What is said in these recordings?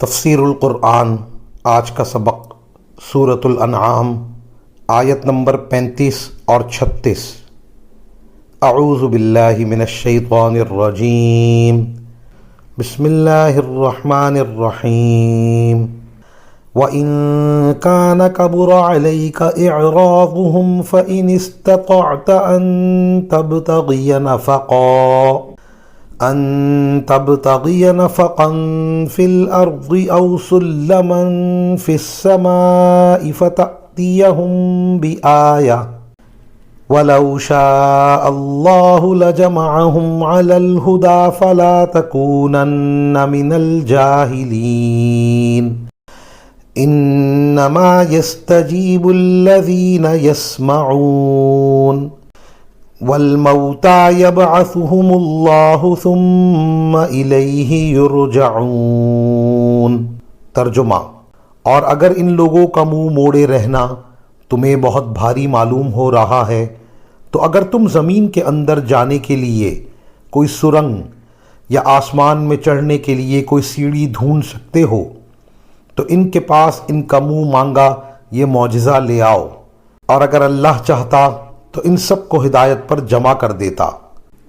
تفسیر القرآن آج کا سبق سورۃ الانعام آیت نمبر 35 اور 36۔ اعوذ باللہ من الشیطان الرجیم، بسم اللہ الرحمن الرحیم۔ وَإِن كَانَ كَبُرَ عَلَيْكَ إِعْرَاضُهُمْ فَإِنِ اسْتَطَعْتَ أَن تبتغي نفقا في الأرض أو سلما في السماء فتأتيهم بآية ولو شاء الله لجمعهم على الهدى فلا تكونن من الجاهلين إنما يستجيب الذين يسمعون والموتى يبعثهم الله ثم إليه يرجعون۔ ترجمہ: اور اگر ان لوگوں کا منہ موڑے رہنا تمہیں بہت بھاری معلوم ہو رہا ہے تو اگر تم زمین کے اندر جانے کے لیے کوئی سرنگ یا آسمان میں چڑھنے کے لیے کوئی سیڑھی ڈھونڈ سکتے ہو تو ان کے پاس ان کا منہ مانگا یہ معجزہ لے آؤ، اور اگر اللہ چاہتا تو ان سب کو ہدایت پر جمع کر دیتا،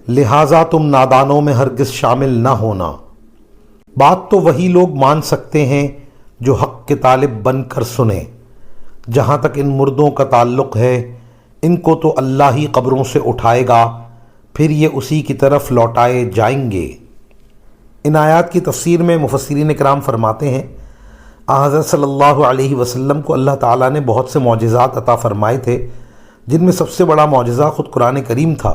لہٰذا تم نادانوں میں ہرگز شامل نہ ہونا۔ بات تو وہی لوگ مان سکتے ہیں جو حق کے طالب بن کر سنیں۔ جہاں تک ان مردوں کا تعلق ہے، ان کو تو اللہ ہی قبروں سے اٹھائے گا، پھر یہ اسی کی طرف لوٹائے جائیں گے۔ ان آیات کی تفسیر میں مفسرین کرام فرماتے ہیں حضرت صلی اللہ علیہ وسلم کو اللہ تعالیٰ نے بہت سے معجزات عطا فرمائے تھے، جن میں سب سے بڑا معجزہ خود قرآن کریم تھا،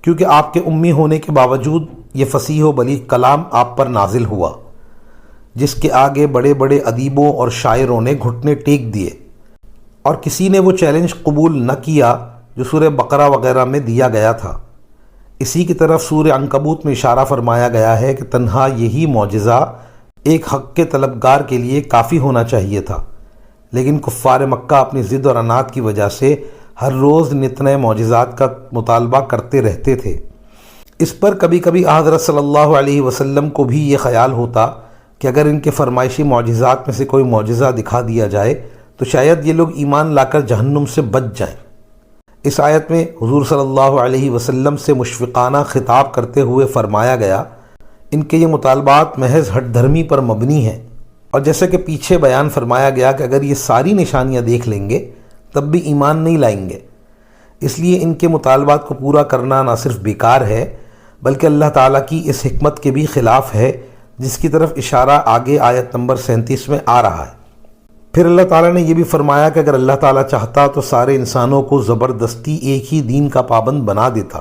کیونکہ آپ کے امی ہونے کے باوجود یہ فصیح و بلیغ کلام آپ پر نازل ہوا، جس کے آگے بڑے بڑے ادیبوں اور شاعروں نے گھٹنے ٹیک دیے، اور کسی نے وہ چیلنج قبول نہ کیا جو سورہ بقرہ وغیرہ میں دیا گیا تھا۔ اسی کی طرف سورہ عنکبوت میں اشارہ فرمایا گیا ہے کہ تنہا یہی معجزہ ایک حق کے طلبگار کے لیے کافی ہونا چاہیے تھا، لیکن کفار مکہ اپنی ضد اور عناد کی وجہ سے ہر روز نت نئے معجزات کا مطالبہ کرتے رہتے تھے۔ اس پر کبھی کبھی حضرت صلی اللہ علیہ وسلم کو بھی یہ خیال ہوتا کہ اگر ان کے فرمائشی معجزات میں سے کوئی معجزہ دکھا دیا جائے تو شاید یہ لوگ ایمان لا کر جہنم سے بچ جائیں۔ اس آیت میں حضور صلی اللہ علیہ وسلم سے مشفقانہ خطاب کرتے ہوئے فرمایا گیا ان کے یہ مطالبات محض ہٹ دھرمی پر مبنی ہیں، اور جیسے کہ پیچھے بیان فرمایا گیا کہ اگر یہ ساری نشانیاں دیکھ لیں گے تب بھی ایمان نہیں لائیں گے، اس لیے ان کے مطالبات کو پورا کرنا نہ صرف بیکار ہے بلکہ اللہ تعالیٰ کی اس حکمت کے بھی خلاف ہے، جس کی طرف اشارہ آگے آیت نمبر 37 میں آ رہا ہے۔ پھر اللہ تعالیٰ نے یہ بھی فرمایا کہ اگر اللہ تعالیٰ چاہتا تو سارے انسانوں کو زبردستی ایک ہی دین کا پابند بنا دیتا،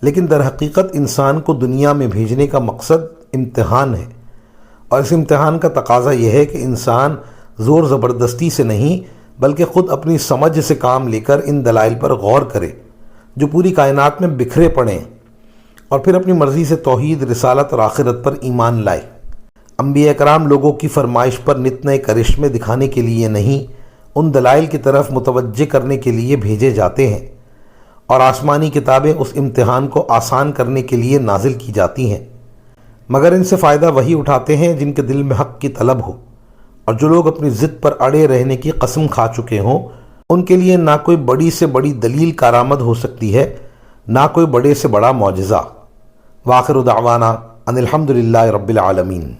لیکن در حقیقت انسان کو دنیا میں بھیجنے کا مقصد امتحان ہے، اور اس امتحان کا تقاضا یہ ہے کہ انسان زور زبردستی سے نہیں بلکہ خود اپنی سمجھ سے کام لے کر ان دلائل پر غور کرے جو پوری کائنات میں بکھرے پڑے ہیں، اور پھر اپنی مرضی سے توحید، رسالت اور آخرت پر ایمان لائے۔ انبیاء کرام لوگوں کی فرمائش پر نت نئے کرشمے دکھانے کے لیے نہیں، ان دلائل کی طرف متوجہ کرنے کے لیے بھیجے جاتے ہیں، اور آسمانی کتابیں اس امتحان کو آسان کرنے کے لیے نازل کی جاتی ہیں، مگر ان سے فائدہ وہی اٹھاتے ہیں جن کے دل میں حق کی طلب ہو، اور جو لوگ اپنی ضد پر اڑے رہنے کی قسم کھا چکے ہوں ان کے لیے نہ کوئی بڑی سے بڑی دلیل کارآمد ہو سکتی ہے، نہ کوئی بڑے سے بڑا معجزہ۔ وآخر دعوانا ان الحمد للہ رب العالمین۔